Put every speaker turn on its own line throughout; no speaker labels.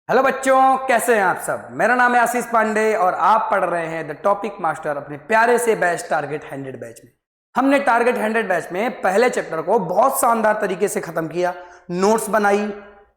Hello बच्चों, कैसे हैं आप सब। मेरा नाम है आशीष पांडे और आप पढ़ रहे हैं द टॉपिक मास्टर अपने प्यारे से बैच टारगेट 100 बैच में। हमने टारगेट 100 बैच में पहले चैप्टर को बहुत शानदार तरीके से खत्म किया, नोट्स बनाई,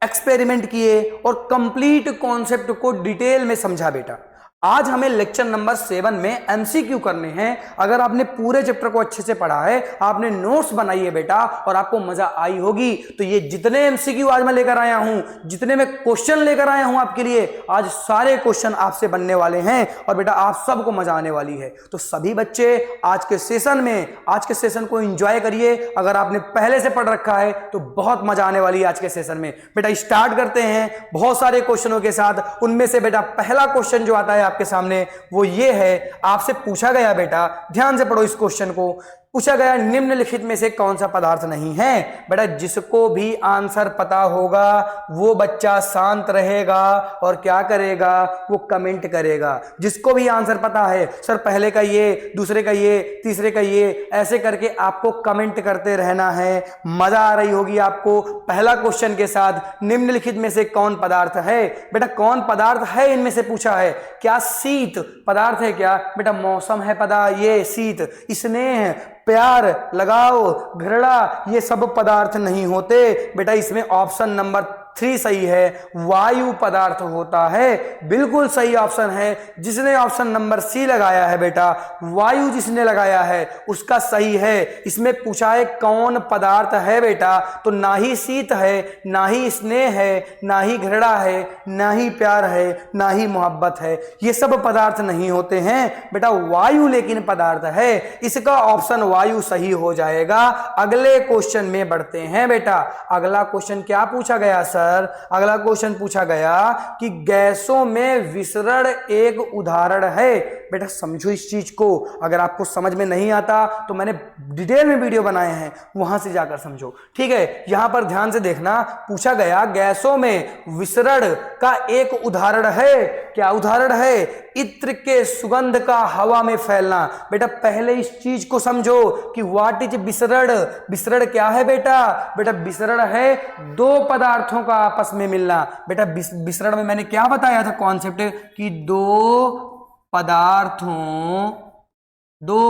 एक्सपेरिमेंट किए और कंप्लीट कॉन्सेप्ट को डिटेल में समझा बेटा। आज हमें लेक्चर नंबर 7 में एमसीक्यू करने हैं। अगर आपने पूरे चैप्टर को अच्छे से पढ़ा है, आपने नोट्स बनाई है बेटा और आपको मजा आई होगी, तो ये जितने एमसीक्यू आज मैं लेकर आया हूं, जितने मैं क्वेश्चन लेकर आया हूं आपके लिए, आज सारे क्वेश्चन आपसे बनने वाले हैं और बेटा आप सबको मजा आने वाली है। तो सभी बच्चे आज के सेशन को एंजॉय करिए। अगर आपने पहले से पढ़ रखा है तो बहुत मजा आने वाली है आज के सेशन में। बेटा स्टार्ट करते हैं बहुत सारे क्वेश्चनों के साथ। उनमें से बेटा पहला क्वेश्चन जो आता है आपके सामने वो ये है, आपसे पूछा गया बेटा, ध्यान से पढ़ो इस क्वेश्चन को। पूछा गया निम्नलिखित में से कौन सा पदार्थ नहीं है। बेटा जिसको भी आंसर पता होगा वो बच्चा शांत रहेगा और क्या करेगा, वो कमेंट करेगा। जिसको भी आंसर पता है, सर पहले का ये, दूसरे का ये, तीसरे का ये, ऐसे करके आपको कमेंट करते रहना है। मजा आ रही होगी आपको। पहला क्वेश्चन के साथ निम्नलिखित में से कौन पदार्थ है। बेटा कौन पदार्थ है इनमें से पूछा है। क्या शीत पदार्थ है क्या। बेटा मौसम है ये शीत, स्नेह, प्यार, लगाव, घृणा, ये सब पदार्थ नहीं होते। बेटा इसमें ऑप्शन नंबर 3 सही है, वायु पदार्थ होता है। बिल्कुल सही ऑप्शन है। जिसने ऑप्शन नंबर सी लगाया है बेटा, वायु जिसने लगाया है उसका सही है। इसमें पूछा है कौन पदार्थ है बेटा, तो ना ही शीत है, ना ही स्नेह है, ना ही घृणा है, ना ही प्यार है, ना ही मोहब्बत है। ये सब पदार्थ नहीं होते हैं बेटा, वायु लेकिन पदार्थ है। इसका ऑप्शन वायु सही हो जाएगा। अगले क्वेश्चन में बढ़ते हैं बेटा। अगला क्वेश्चन क्या पूछा गया सर। अगला क्वेश्चन पूछा गया कि गैसों में विसरण एक उदाहरण है। बेटा समझो इस चीज को। अगर आपको समझ में नहीं आता तो मैंने डिटेल में वीडियो बनाए हैं, वहां से जाकर समझो, ठीक है। यहां पर ध्यान से देखना। पूछा गया गैसों में विसरण का एक उदाहरण है। क्या उदाहरण है। इत्र के सुगंध का हवा में फैलना। बेटा पहले इस चीज को समझो कि व्हाट इज विसरण। विसरण क्या है बेटा। बेटा विसरण है दो पदार्थों का आपस में मिलना। बेटा विसरण में मैंने क्या बताया था कॉन्सेप्ट, कि दो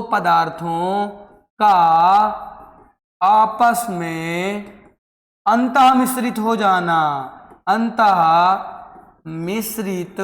पदार्थों का आपस में अंतः मिश्रित हो जाना। अंतः मिश्रित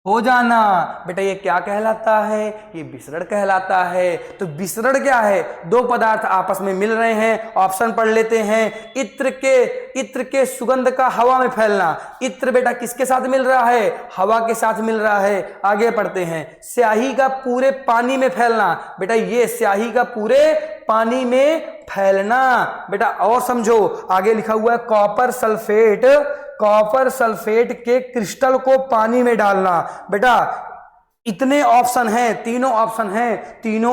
हो जाना। बेटा ये क्या कहलाता है, ये विसरण कहलाता है। तो विसरण क्या है, दो पदार्थ आपस में मिल रहे हैं। ऑप्शन पढ़ लेते हैं। इत्र के सुगंध का हवा में फैलना। इत्र बेटा किसके साथ मिल रहा है, हवा के साथ मिल रहा है। आगे पढ़ते हैं। स्याही का पूरे पानी में फैलना। बेटा ये स्याही का पूरे पानी में फैलना। बेटा और समझो, आगे लिखा हुआ है कॉपर सल्फेट के क्रिस्टल को पानी में डालना। बेटा इतने ऑप्शन हैं, तीनों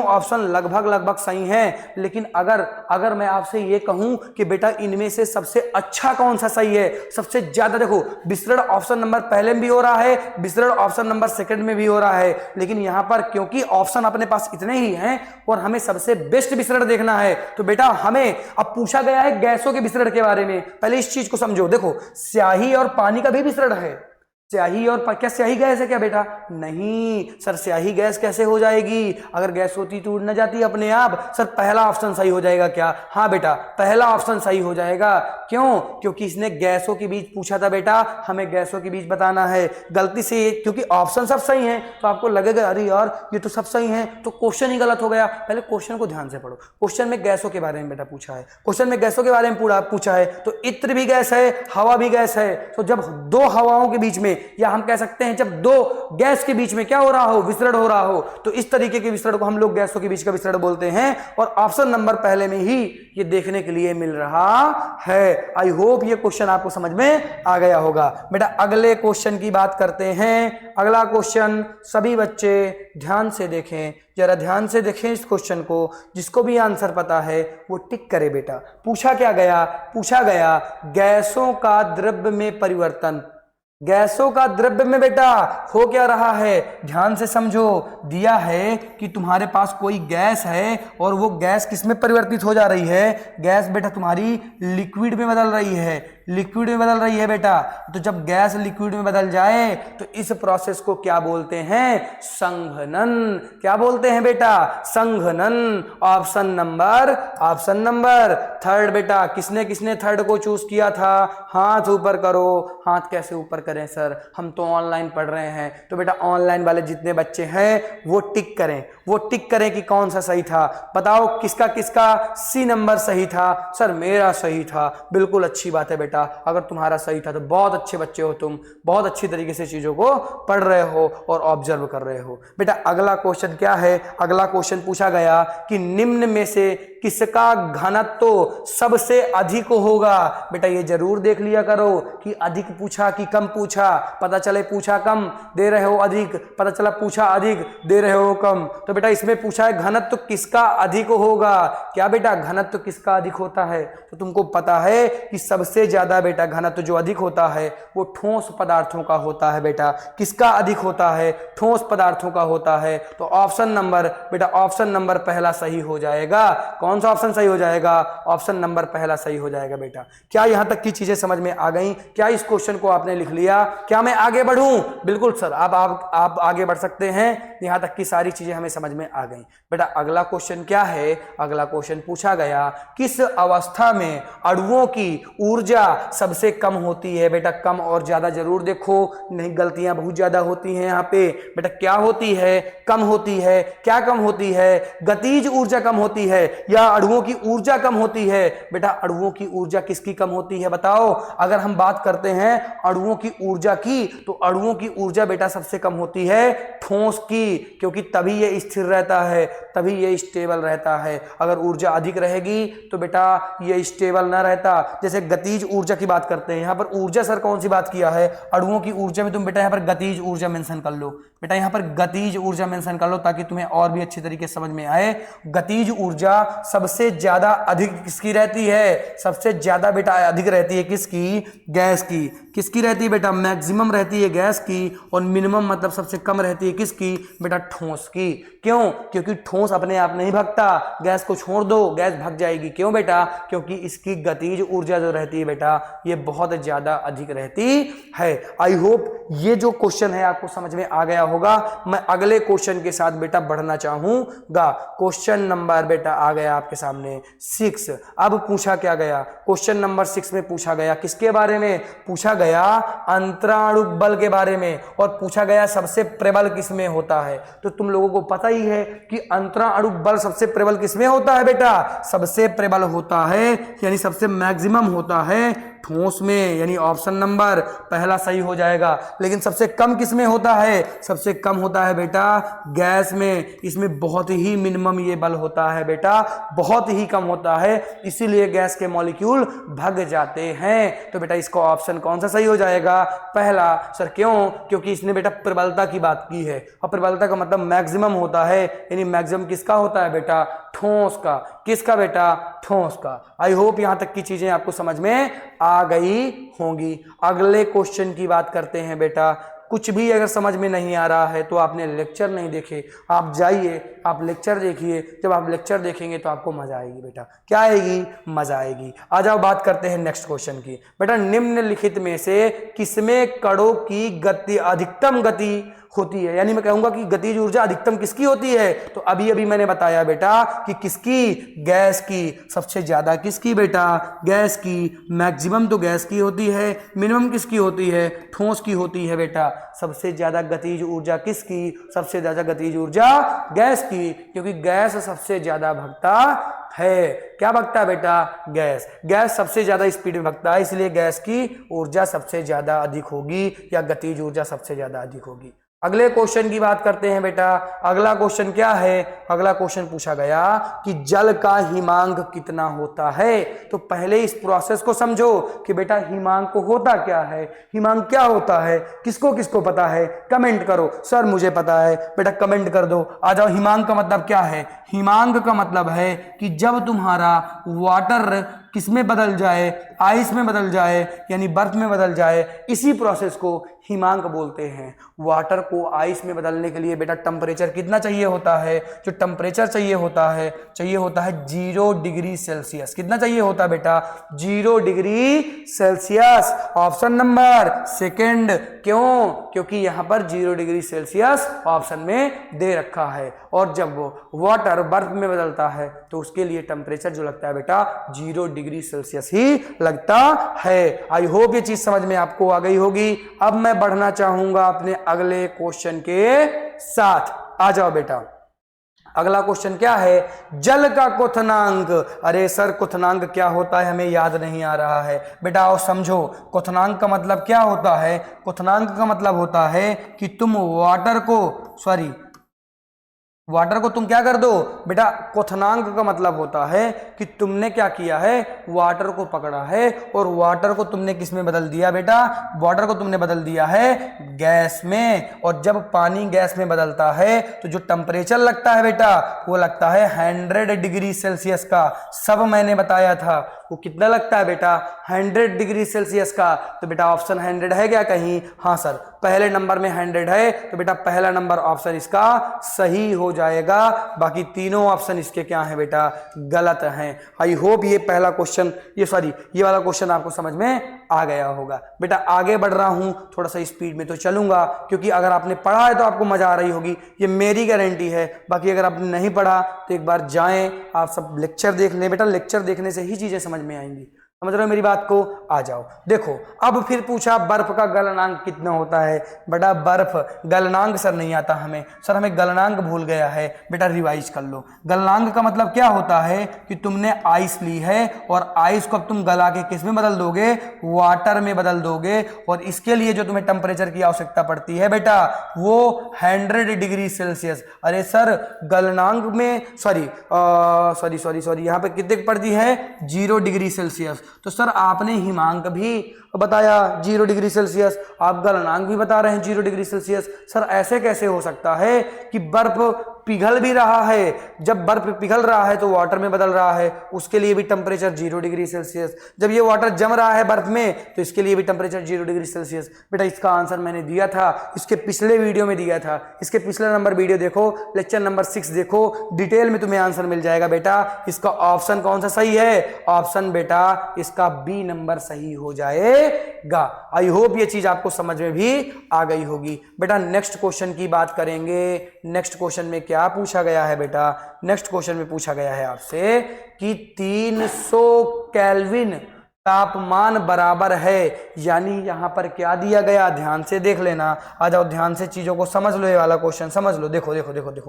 ऑप्शन लगभग सही हैं। लेकिन अगर मैं आपसे ये कहूं कि बेटा इनमें से सबसे अच्छा कौन सा सही है, सबसे ज्यादा, देखो विसरण ऑप्शन नंबर पहले में भी हो रहा है, विसरण ऑप्शन नंबर सेकंड में भी हो रहा है। लेकिन यहां पर क्योंकि ऑप्शन अपने पास इतने ही हैं और हमें सबसे बेस्ट विसरण देखना है, तो बेटा हमें अब पूछा गया है गैसों के विसरण के बारे में। पहले इस चीज को समझो। देखो स्याही और पानी का भी विसरण है। स्याही और क्या स्याही गैस है क्या बेटा। नहीं सर, स्याही गैस कैसे हो जाएगी। अगर गैस होती तो उड़ न जाती अपने आप। सर पहला ऑप्शन सही हो जाएगा क्या। हाँ बेटा पहला ऑप्शन सही हो जाएगा। क्यों, क्योंकि इसने गैसों के बीच पूछा था बेटा, हमें गैसों के बीच बताना है। गलती से, क्योंकि ऑप्शन सब सही हैं तो आपको लगेगा अरे यार ये तो सब सही हैं, तो क्वेश्चन ही गलत हो गया। पहले क्वेश्चन को ध्यान से पढ़ो। क्वेश्चन में गैसों के बारे में बेटा पूछा है। क्वेश्चन में गैसों के बारे में पूछा है तो इत्र भी गैस है, हवा भी गैस है। तो जब दो हवाओं के बीच में, या हम कह सकते हैं जब दो गैस के बीच में क्या हो रहा हो, विसरण हो रहा हो, तो इस तरीके के विसरण को हम लोग गैसों के बीच का विसरण बोलते हैं। और ऑप्शन नंबर पहले में ही ये देखने के लिए मिल रहा है। आई होप ये क्वेश्चन आपको समझ में आ गया होगा। बेटा अगले क्वेश्चन की बात करते हैं। अगला क्वेश्चन सभी बच्चे ध्यान से देखें, जरा ध्यान से देखें इस क्वेश्चन को। जिसको भी आंसर पता है वो टिक करे बेटा। पूछा गया गैसों का द्रव्य में परिवर्तन। गैसों का द्रव्य में बेटा हो क्या रहा है, ध्यान से समझो। दिया है कि तुम्हारे पास कोई गैस है और वो गैस किस में परिवर्तित हो जा रही है। गैस बेटा तुम्हारी लिक्विड में बदल रही है। लिक्विड में बदल रही है बेटा। तो जब गैस लिक्विड में बदल जाए तो इस प्रोसेस को क्या बोलते हैं? संघनन। क्या बोलते हैं बेटा? संघनन। ऑप्शन नंबर थर्ड बेटा। किसने किसने थर्ड को चूज किया था? हाथ ऊपर करो। हाथ कैसे ऊपर करें सर, हम तो ऑनलाइन पढ़ रहे हैं। तो बेटा ऑनलाइन वाले जितने बच्चे हैं वो टिक करें कि कौन सा सही था। बताओ किसका किसका सी नंबर सही था? सर मेरा सही था। बिल्कुल अच्छी बात है बेटा, अगर तुम्हारा सही था तो बहुत अच्छे बच्चे हो तुम, बहुत अच्छी तरीके से चीजों को पढ़ रहे हो और ऑब्जर्व कर रहे हो। बेटा अगला क्वेश्चन क्या है? अगला क्वेश्चन पूछा गया कि निम्न में से किसका घनत्व सबसे अधिक होगा। बेटा ये जरूर देख लिया करो कि अधिक पूछा कि कम पूछा। पता चले पूछा कम दे रहे हो अधिक, पता चला पूछा अधिक दे रहे हो कम। तो बेटा इसमें पूछा है घनत्व किसका अधिक होगा। क्या बेटा घनत्व किसका अधिक होता है? तो तुमको पता है कि सबसे ज्यादा बेटा घनत्व जो अधिक होता है वो ठोस पदार्थों का होता है। बेटा किसका अधिक होता है? ठोस पदार्थों का होता है। तो ऑप्शन नंबर पहला सही हो जाएगा। कौन सा ऑप्शन सही हो जाएगा? ऑप्शन नंबर पहला सही हो जाएगा बेटा। क्या यहां तक की चीजें समझ में आ गई? क्या इस क्वेश्चन को आपने लिख लिया? क्या मैं आगे बढ़ूं? बिल्कुल सर, आप आगे बढ़ सकते हैं। यहां तक की सारी चीजें हमें समझ में आ गई। बेटा अगला क्वेश्चन क्या है? अगला क्वेश्चन पूछा गया किस अवस्था में अणुओं की ऊर्जा सबसे कम होती है। बेटा कम और ज्यादा जरूर देखो, नहीं गलतियां बहुत ज्यादा होती हैं यहां पे। बेटा क्या होती है? कम होती है। क्या कम होती है? गतिज ऊर्जा कम होती है या अणुओं की ऊर्जा कम होती है? बेटा अणुओं की ऊर्जा किसकी कम होती है बताओ। अगर हम बात करते हैं अणुओं की ऊर्जा की, तो अणुओं की ऊर्जा बेटा सबसे कम होती है ठोस की, क्योंकि तभी ये स्थिर रहता है, तभी ये स्टेबल रहता है। अगर ऊर्जा अधिक रहेगी तो बेटा ये स्टेबल ना रहता। जैसे गतिज ऊर्जा की बात करते हैं, यहां पर ऊर्जा सर कौन सी बात किया है? अणुओं की ऊर्जा में तुम बेटा यहां पर गतिज ऊर्जा मेंशन कर लो। बेटा यहां पर गतिज ऊर्जा मेंशन कर लो ताकि तुम्हें और भी अच्छी तरीके से समझ में आए। गतिज ऊर्जा सबसे ज्यादा अधिक किसकी रहती है? सबसे ज्यादा बेटा अधिक रहती है किसकी? गैस की। किसकी रहती है बेटा? मैक्सिमम रहती है गैस की, और मिनिमम मतलब सबसे कम रहती है किसकी? बेटा ठोस की। क्यों? क्योंकि ठोस अपने आप नहीं भगता, गैस को छोड़ दो गैस भग जाएगी। क्यों बेटा? क्योंकि इसकी गतिज ऊर्जा जो रहती है बेटा ये बहुत ज्यादा अधिक रहती है। आई होप ये जो क्वेश्चन है आपको समझ में आ गया होगा। मैं अगले क्वेश्चन के साथ बेटा बढ़ना चाहूंगा। क्वेश्चन नंबर बेटा आ गया आपके सामने 6। अब पूछा क्या गया? क्वेश्चन नंबर 6 में पूछा गया किसके बारे में? पूछा गया अंतराणुक बल के बारे में, और पूछा गया सबसे प्रबल किसमें होता है। तो तुम लोगों को पता ही है कि अंतराणुक बल सबसे प्रबल किसमें होता है बेटा? सबसे प्रबल होता है यानी सबसे मैक्सिमम होता है ठोस में, यानी ऑप्शन नंबर पहला सही हो जाएगा। लेकिन सबसे कम किसमें होता है? सबसे कम होता है बेटा गैस में। इसमें बहुत ही मिनिमम ये बल होता है बेटा, बहुत ही कम होता है, इसीलिए गैस के मॉलिक्यूल भग जाते हैं। तो बेटा इसका ऑप्शन कौन सा सही हो जाएगा? पहला। सर क्यों? क्योंकि इसने बेटा प्रबलता की बात की है, और प्रबलता का मतलब मैक्सिमम होता है, यानी मैक्सिमम किसका होता है बेटा? ठोस का। किसका बेटा? ठोस का। आई होप यहां तक की चीजें आपको समझ में आ गई होंगी। अगले क्वेश्चन की बात करते हैं बेटा। कुछ भी अगर समझ में नहीं आ रहा है तो आपने लेक्चर नहीं देखे, आप जाइए आप लेक्चर देखिए। जब आप लेक्चर देखेंगे तो आपको मजा आएगी बेटा। क्या आएगी? मजा आएगी। आ जाओ बात करते हैं नेक्स्ट क्वेश्चन की। बेटा निम्नलिखित में से किसमें कणों की गति अधिकतम गति होती है, यानी मैं कहूंगा कि गतिज ऊर्जा अधिकतम किसकी होती है? तो अभी अभी मैंने बताया बेटा कि किसकी? गैस की। सबसे ज्यादा किसकी बेटा? गैस की। मैक्सिमम तो गैस की होती है, मिनिमम किसकी होती है? ठोस की होती है बेटा। सबसे ज्यादा गतिज ऊर्जा किसकी? सबसे ज्यादा गतिज ऊर्जा गैस की, क्योंकि गैस सबसे ज्यादा भगता है। क्या भगता है बेटा? गैस। गैस सबसे ज्यादा स्पीड में भगता है, इसलिए गैस की ऊर्जा सबसे ज्यादा अधिक होगी, या गतिज ऊर्जा सबसे ज्यादा अधिक होगी। अगले क्वेश्चन की बात करते हैं बेटा। अगला क्वेश्चन क्या है? अगला क्वेश्चन पूछा गया कि जल का हिमांक कितना होता है। तो पहले इस प्रोसेस को समझो कि बेटा हिमांक होता क्या है, हिमांक क्या होता है, किसको किसको पता है? कमेंट करो। सर मुझे पता है। बेटा कमेंट कर दो। आ जाओ। हिमांक का मतलब क्या है? हिमांक का मतलब है कि जब तुम्हारा वाटर किस में बदल जाए, आइस में बदल जाए, यानी बर्फ में बदल जाए, इसी प्रोसेस को हिमांक बोलते हैं। वाटर को आइस में बदलने के लिए बेटा टेम्परेचर कितना चाहिए होता है? जो टेम्परेचर चाहिए होता है 0 डिग्री सेल्सियस। कितना चाहिए होता है बेटा? 0 degree Celsius. Option number second. क्यों? क्योंकि यहां पर 0 डिग्री सेल्सियस ऑप्शन में दे रखा है। और जब वो वाटर बर्फ में बदलता है तो उसके लिए टेम्परेचर जो लगता है बेटा 0 डिग्री सेल्सियस ही लगता है। आई होप ये चीज समझ में आपको आ गई होगी। अब मैं बढ़ना चाहूंगा अपने अगले क्वेश्चन के साथ। आ जाओ बेटा, अगला क्वेश्चन क्या है? जल का क्वथनांक। अरे सर क्वथनांक क्या होता है हमें याद नहीं आ रहा है। बेटा आओ समझो, क्वथनांक का मतलब क्या होता है? क्वथनांक का मतलब होता है कि तुम वाटर को तुम क्या कर दो बेटा। क्वथनांक का मतलब होता है कि तुमने क्या किया है, वाटर को पकड़ा है और वाटर को तुमने किस में बदल दिया बेटा? वाटर को तुमने बदल दिया है गैस में। और जब पानी गैस में बदलता है तो जो टेम्परेचर लगता है बेटा वो लगता है 100 डिग्री सेल्सियस का। सब मैंने बताया था। वो कितना लगता है बेटा? 100 डिग्री सेल्सियस का। तो बेटा ऑप्शन 100 है क्या कहीं? हाँ सर, पहले नंबर में 100 है तो बेटा पहला नंबर ऑप्शन इसका सही हो जाएगा। बाकी तीनों ऑप्शन इसके क्या है बेटा? गलत हैं। आई होप ये पहला क्वेश्चन ये वाला क्वेश्चन आपको समझ में आ गया होगा। बेटा आगे बढ़ रहा हूं, थोड़ा सा स्पीड में तो चलूंगा क्योंकि अगर आपने पढ़ा है तो आपको मजा आ रही होगी, ये मेरी गारंटी है। बाकी अगर आपने नहीं पढ़ा तो एक बार जाएं, आप सब लेक्चर देख लें बेटा। लेक्चर देखने से ही चीजें समझ में आएंगी। समझ रहे हो मेरी बात को? आ जाओ देखो, अब फिर पूछा बर्फ का गलनांक कितना होता है। बेटा बर्फ गलनांक सर नहीं आता हमें, सर हमें गलनांक भूल गया है। बेटा रिवाइज कर लो। गलनांक का मतलब क्या होता है कि तुमने आइस ली है और आइस को अब तुम गला के किस में बदल दोगे? वाटर में बदल दोगे। और इसके लिए जो तुम्हें टेम्परेचर की आवश्यकता पड़ती है बेटा वो 100 डिग्री सेल्सियस। अरे सर गलनांक में सॉरी यहाँ पे कितने पड़ती है? 0 डिग्री सेल्सियस। तो सर आपने हिमांक भी बताया 0 डिग्री सेल्सियस, आप गलनांक भी बता रहे हैं 0 डिग्री सेल्सियस। सर ऐसे कैसे हो सकता है कि बर्फ पिघल भी रहा है? जब बर्फ पिघल रहा है तो वाटर में बदल रहा है, उसके लिए भी टेम्परेचर 0 डिग्री सेल्सियस। जब ये वाटर जम रहा है बर्फ में तो इसके लिए भी टेम्परेचर 0 डिग्री सेल्सियस। बेटा इसका आंसर मैंने दिया था, इसके पिछले वीडियो में दिया था। इसके पिछले नंबर वीडियो देखो, लेक्चर नंबर 6 देखो, डिटेल में तुम्हें आंसर मिल जाएगा बेटा। इसका ऑप्शन कौन सा सही है? ऑप्शन बेटा इसका बी नंबर सही हो जाएगा। आई होप ये चीज आपको समझ में भी आ गई होगी। बेटा नेक्स्ट क्वेश्चन की बात करेंगे। नेक्स्ट क्वेश्चन में क्या पूछा गया है बेटा? नेक्स्ट क्वेश्चन में पूछा गया है आपसे कि 300 केल्विन तापमान बराबर है, यानी यहां पर क्या दिया गया? ध्यान से देख लेना। आ जाओ ध्यान से चीजों को समझ लो, ये वाला क्वेश्चन समझ लो। देखो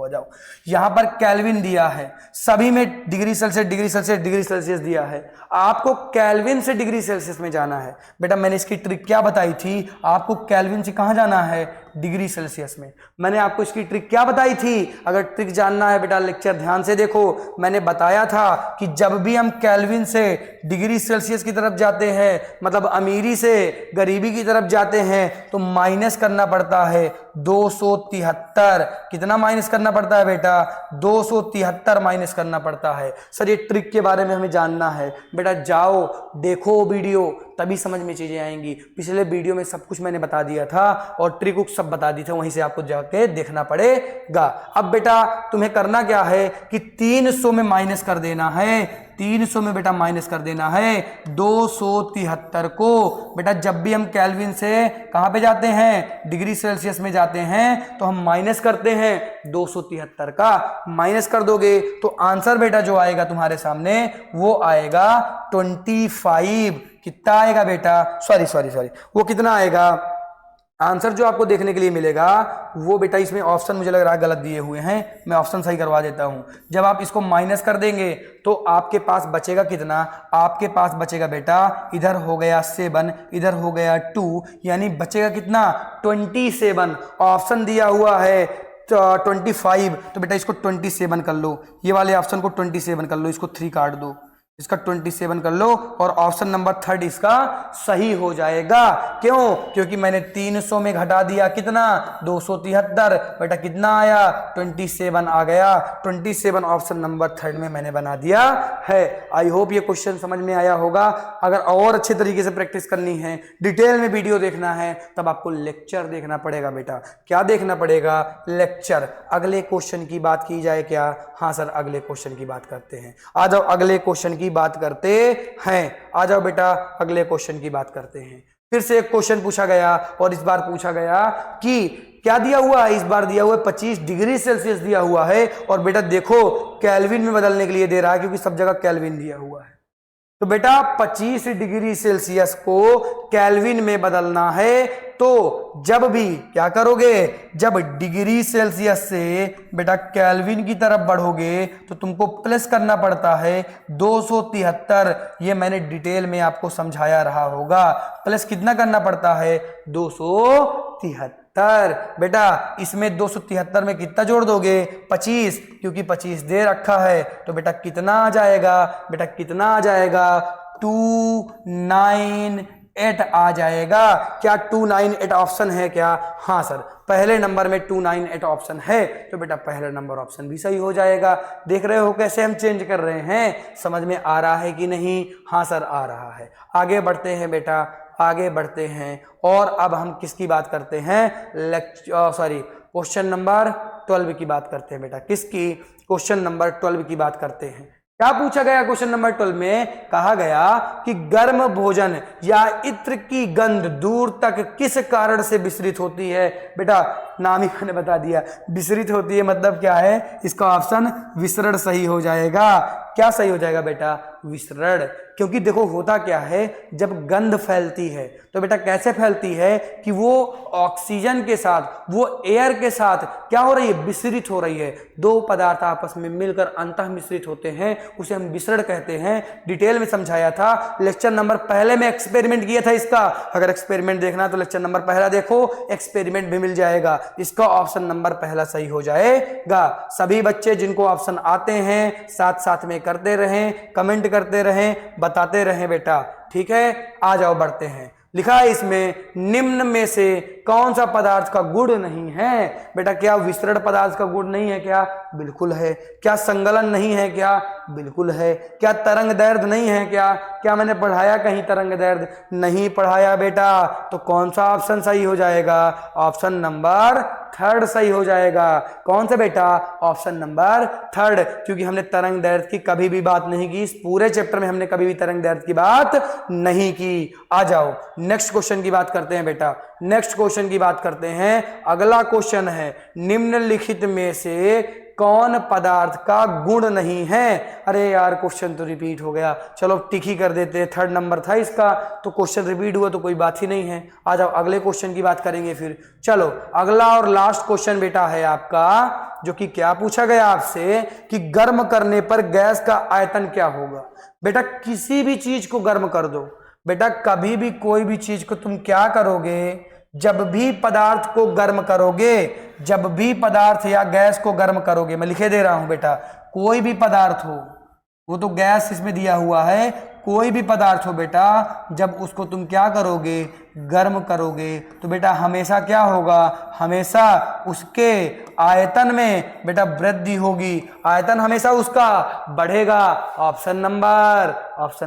आ जाओ, यहां पर केल्विन दिया है, सभी में डिग्री सेल्सियस दिया है। आपको केल्विन से डिग्री सेल्सियस में जाना है। बेटा मैंने इसकी ट्रिक क्या बताई थी? आपको केल्विन से कहां जाना है? डिग्री सेल्सियस में। मैंने आपको इसकी ट्रिक क्या बताई थी? अगर ट्रिक जानना है बेटा लेक्चर ध्यान से देखो। मैंने बताया था कि जब भी हम केल्विन से डिग्री सेल्सियस की तरफ जाते हैं, मतलब अमीरी से गरीबी की तरफ जाते हैं, तो माइनस करना पड़ता है 273। कितना माइनस करना पड़ता है बेटा? 273 माइनस करना पड़ता है। सर ये ट्रिक के बारे में हमें जानना है। बेटा जाओ देखो वीडियो, तभी समझ में चीजें आएंगी। पिछले वीडियो में सब कुछ मैंने बता दिया था और ट्रिक सब बता दी थी, वहीं से आपको जाके देखना पड़ेगा। अब बेटा तुम्हें करना क्या है कि 300 में माइनस कर देना है। 300 में बेटा माइनस कर देना है 273 को। बेटा जब भी हम केल्विन से कहां पे जाते हैं? डिग्री सेल्सियस में जाते हैं, तो हम माइनस करते हैं 273 का। माइनस कर दोगे तो आंसर बेटा जो आएगा तुम्हारे सामने वो आएगा 25। कितना आएगा बेटा? सॉरी वो कितना आएगा? आंसर जो आपको देखने के लिए मिलेगा वो बेटा, इसमें ऑप्शन मुझे लग रहा है गलत दिए हुए हैं, मैं ऑप्शन सही करवा देता हूं। जब आप इसको माइनस कर देंगे तो आपके पास बचेगा कितना? आपके पास बचेगा बेटा, इधर हो गया 7, इधर हो गया 2, यानी बचेगा कितना? 27। ऑप्शन दिया हुआ है 25, तो बेटा इसको 27 कर लो। ये वाले ऑप्शन को 27 कर लो, इसको 3 काट दो। इसका 27 कर लो और ऑप्शन नंबर 3 इसका सही हो जाएगा। क्यों? क्योंकि मैंने 300 में घटा दिया कितना 273, बेटा कितना आया 27 आ गया। 27 ऑप्शन नंबर 3 में मैंने बना दिया है। आई होप ये क्वेश्चन समझ में आया होगा। अगर और अच्छे तरीके से प्रैक्टिस करनी है, डिटेल में वीडियो देखना है, तब आपको लेक्चर देखना पड़ेगा बेटा। क्या देखना पड़ेगा? लेक्चर। अगले क्वेश्चन की बात की जाए क्या? हाँ सर अगले क्वेश्चन की बात करते हैं। आ जाओ अगले क्वेश्चन की बात करते हैं। आ जाओ बेटा अगले क्वेश्चन की बात करते हैं। फिर से एक क्वेश्चन पूछा गया और इस बार पूछा गया कि क्या दिया हुआ है? इस बार दिया हुआ है 25 डिग्री सेल्सियस दिया हुआ है और बेटा देखो केल्विन में बदलने के लिए दे रहा है क्योंकि सब जगह केल्विन दिया हुआ है। तो बेटा 25 डिग्री सेल्सियस को केल्विन में बदलना है तो जब भी क्या करोगे, जब डिग्री सेल्सियस से बेटा केल्विन की तरफ बढ़ोगे तो तुमको प्लस करना पड़ता है 273। ये मैंने डिटेल में आपको समझाया रहा होगा। प्लस कितना करना पड़ता है? 273। बेटा इसमें 273 में कितना जोड़ दोगे? 25, क्योंकि 25 दे रखा है। तो बेटा कितना आ जाएगा? बेटा कितना आ जाएगा? 298 आ जाएगा। क्या 298 ऑप्शन है क्या? हाँ सर पहले नंबर में 298 ऑप्शन है। तो बेटा पहला नंबर ऑप्शन भी सही हो जाएगा। देख रहे हो कैसे हम चेंज कर रहे हैं? समझ में आ रहा है कि नहीं? हाँ सर आ रहा है। आगे बढ़ते हैं बेटा, आगे बढ़ते हैं। और अब हम किसकी बात करते हैं? क्वेश्चन नंबर 12 की बात करते हैं बेटा। किसकी? क्वेश्चन नंबर 12 की बात करते हैं। क्या पूछा गया क्वेश्चन नंबर 12 में? कहा गया कि गर्म भोजन या इत्र की गंध दूर तक किस कारण से विसरित होती है? बेटा नाम ही मैंने बता दिया, विसरित होती है मतलब क्या है? इसका ऑप्शन विसरण सही हो जाएगा। क्या सही हो जाएगा बेटा? विसरण। क्योंकि देखो होता क्या है, जब गंध फैलती है तो बेटा कैसे फैलती है कि वो ऑक्सीजन के साथ, वो एयर के साथ क्या हो रही है? विसरित हो रही है। दो पदार्थ आपस में मिलकर अंतः मिश्रित होते हैं, उसे हम विसरण कहते हैं। डिटेल में समझाया था लेक्चर नंबर पहले में, एक्सपेरिमेंट किया था इसका। अगर एक्सपेरिमेंट देखना तो लेक्चर नंबर पहला देखो, एक्सपेरिमेंट भी मिल जाएगा। इसका ऑप्शन नंबर पहला सही हो जाएगा। सभी बच्चे जिनको ऑप्शन आते हैं साथ साथ में करते रहें, कमेंट करते रहें, बताते रहें बेटा। ठीक है आ जाओ बढ़ते हैं। लिखा है इसमें निम्न में से कौन सा पदार्थ का गुण नहीं है? बेटा क्या विसरण पदार्थ का गुण नहीं है क्या? बिल्कुल है। क्या संगलन नहीं है क्या? बिल्कुल है। क्या तरंग दैर्घ्य नहीं है क्या? क्या मैंने पढ़ाया कहीं तरंग दैर्घ्य? नहीं पढ़ाया बेटा। तो कौन सा ऑप्शन सही हो जाएगा? ऑप्शन नंबर 3 सही हो जाएगा। कौन सा बेटा? ऑप्शन नंबर 3, क्योंकि हमने तरंग दैर्घ्य की कभी भी बात नहीं की। इस पूरे चैप्टर में हमने कभी भी तरंग दैर्घ्य की बात नहीं की। आ जाओ नेक्स्ट क्वेश्चन की बात करते हैं बेटा। नेक्स्ट क्वेश्चन की बात करते हैं। अगला क्वेश्चन है निम्नलिखित में से कौन पदार्थ का गुण नहीं है? अरे यार क्वेश्चन तो रिपीट हो गया, चलो टिक ही कर देते हैं। 3rd नंबर था इसका, तो क्वेश्चन रिपीट हुआ तो कोई बात ही नहीं है। आ जाओ अगले क्वेश्चन की बात करेंगे फिर। चलो अगला और लास्ट क्वेश्चन बेटा है आपका, जो कि क्या पूछा गया आपसे कि गर्म करने पर गैस का आयतन क्या होगा? बेटा किसी भी चीज को गर्म कर दो बेटा, कभी भी कोई भी चीज को तुम क्या करोगे? जब भी पदार्थ को गर्म करोगे, जब भी पदार्थ या गैस को गर्म करोगे, मैं लिखे दे रहा हूं बेटा, कोई भी पदार्थ हो, वो तो गैस इसमें दिया हुआ है, कोई भी पदार्थ हो बेटा, जब उसको तुम क्या करोगे? गर्म करोगे तो बेटा हमेशा क्या होगा? हमेशा उसके आयतन में बेटा वृद्धि होगी, आयतन हमेशा उसका बढ़ेगा। ऑप्शन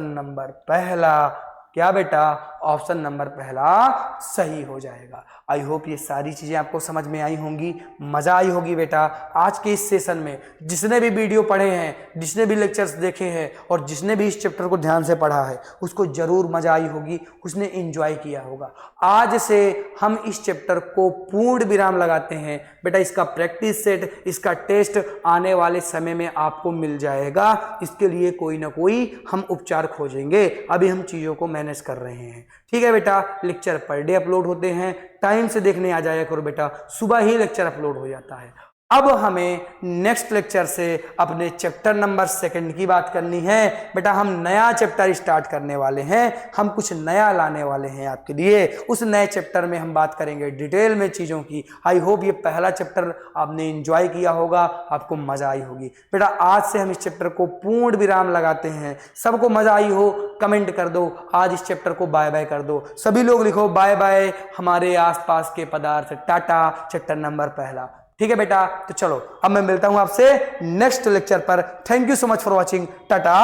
नंबर पहला क्या बेटा? ऑप्शन नंबर पहला सही हो जाएगा। आई होप ये सारी चीजें आपको समझ में आई होंगी, मजा आई होगी बेटा। आज के इस सेशन में जिसने भी वीडियो पढ़े हैं, जिसने भी लेक्चर्स देखे हैं और जिसने भी इस चैप्टर को ध्यान से पढ़ा है, उसको जरूर मजा आई होगी, उसने एंजॉय किया होगा। आज से हम इस चैप्टर को पूर्ण विराम लगाते हैं बेटा। इसका प्रैक्टिस सेट, इसका टेस्ट आने वाले समय में आपको मिल जाएगा। इसके लिए कोई ना कोई हम उपचार खोजेंगे, अभी हम चीजों को मैनेज कर रहे हैं। ठीक है बेटा, लेक्चर पर डे अपलोड होते हैं, टाइम से देखने आ जाया करो बेटा, सुबह ही लेक्चर अपलोड हो जाता है। अब हमें नेक्स्ट लेक्चर से अपने चैप्टर नंबर 2 की बात करनी है। बेटा हम नया चैप्टर स्टार्ट करने वाले हैं, हम कुछ नया लाने वाले हैं आपके लिए। उस नए चैप्टर में हम बात करेंगे डिटेल में चीज़ों की। आई होप ये पहला चैप्टर आपने एंजॉय किया होगा, आपको मजा आई होगी। बेटा आज से हम इस चैप्टर को पूर्ण विराम लगाते हैं। सबको मजा आई हो कमेंट कर दो, आज इस चैप्टर को बाय बाय कर दो। सभी लोग लिखो बाय बाय हमारे आसपास के पदार्थ, टाटा, चैप्टर नंबर 1। ठीक है बेटा, तो चलो अब मैं मिलता हूं आपसे नेक्स्ट लेक्चर पर। Thank you so much for watching. Tata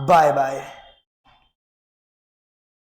bye bye.